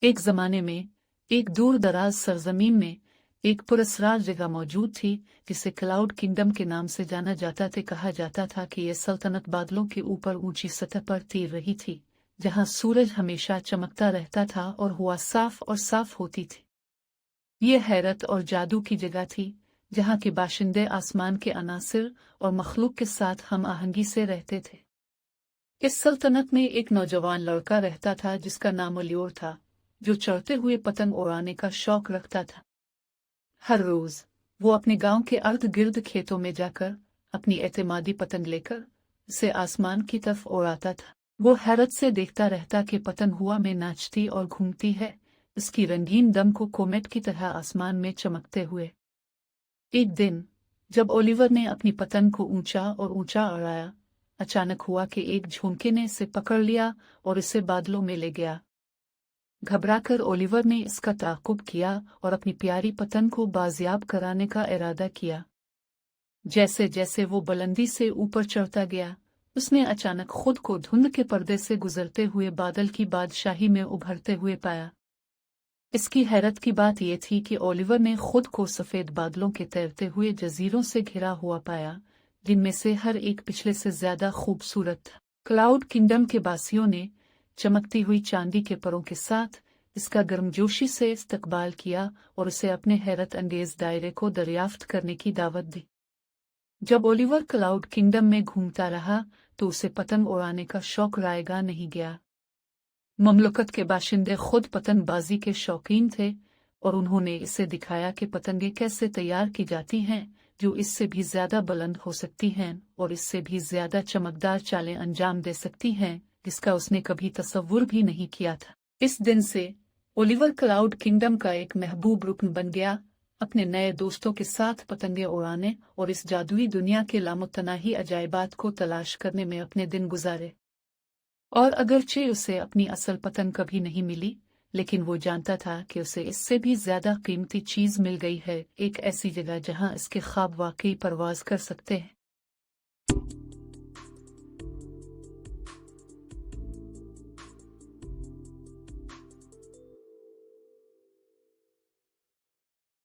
एक जमाने में एक दूर दराज सरजमीन में एक पुरस्कार जगह मौजूद थी जिसे क्लाउड किंगडम के नाम से जाना जाता था। कहा जाता था कि यह सल्तनत बादलों के ऊपर ऊंची सतह पर तैर रही थी, जहां सूरज हमेशा चमकता रहता था और हवा साफ और साफ होती थी। ये हैरत और जादू की जगह थी जहां के बाशिंदे आसमान के अनासिर और मखलूक के साथ हम आहंगी से रहते थे। इस सल्तनत में एक नौजवान लड़का रहता था जिसका नाम ओलिवर था, जो चढ़ते हुए पतंग उड़ाने का शौक रखता था। हर रोज वो अपने गांव के अर्ध गिर्द खेतों में जाकर अपनी एतमादी पतंग लेकर उसे आसमान की तरफ उड़ाता था। वो हैरत से देखता रहता कि पतंग हवा में नाचती और घूमती है, उसकी रंगीन दम को कोमेट की तरह आसमान में चमकते हुए। एक दिन जब ओलिवर ने अपनी पतंग को ऊंचा और ऊंचा उड़ाया, अचानक हुआ कि एक झोंके ने इसे पकड़ लिया और इसे बादलों में ले गया। घबराकर ओलिवर ने इसका ताक़ुब किया और अपनी प्यारी पतंग को बाजियाब कराने का इरादा किया। जैसे जैसे वो बुलंदी से ऊपर चढ़ता गया, उसने अचानक खुद को धुंध के पर्दे से गुजरते हुए बादल की बादशाही में उभरते हुए पाया। इसकी हैरत की बात यह थी कि ओलिवर ने खुद को सफ़ेद बादलों के तैरते हुए जजीरों से घिरा हुआ पाया, जिनमें से हर एक पिछले से ज्यादा खूबसूरत था। क्लाउड किंगडम के बासियों ने चमकती हुई चांदी के परों के साथ इसका गर्मजोशी से इस्तकबाल किया और उसे अपने हैरत अंगेज दायरे को दरियाफ्त करने की दावत दी। जब ओलिवर क्लाउड किंगडम में घूमता रहा तो उसे पतंग उड़ाने का शौक रायगा नहीं गया। ममलकत के बाशिंदे खुद पतंगबाजी के शौकीन थे और उन्होंने इसे दिखाया कि पतंगें कैसे तैयार की जाती हैं, जो इससे भी ज्यादा बुलंद हो सकती हैं और इससे भी ज्यादा चमकदार चालें अंजाम दे सकती हैं, जिसका उसने कभी तसव्वुर भी नहीं किया था। इस दिन से ओलिवर क्लाउड किंगडम का एक महबूब रुकन बन गया, अपने नए दोस्तों के साथ पतंगे उड़ाने और इस जादुई दुनिया के लामुतनाही अजायबात को तलाश करने में अपने दिन गुजारे। और अगरचे उसे अपनी असल पतंग कभी नहीं मिली, लेकिन वो जानता था कि उसे इससे भी ज्यादा कीमती चीज मिल गई है, एक ऐसी जगह जहां इसके ख्वाब वाकई परवाज कर सकते हैं।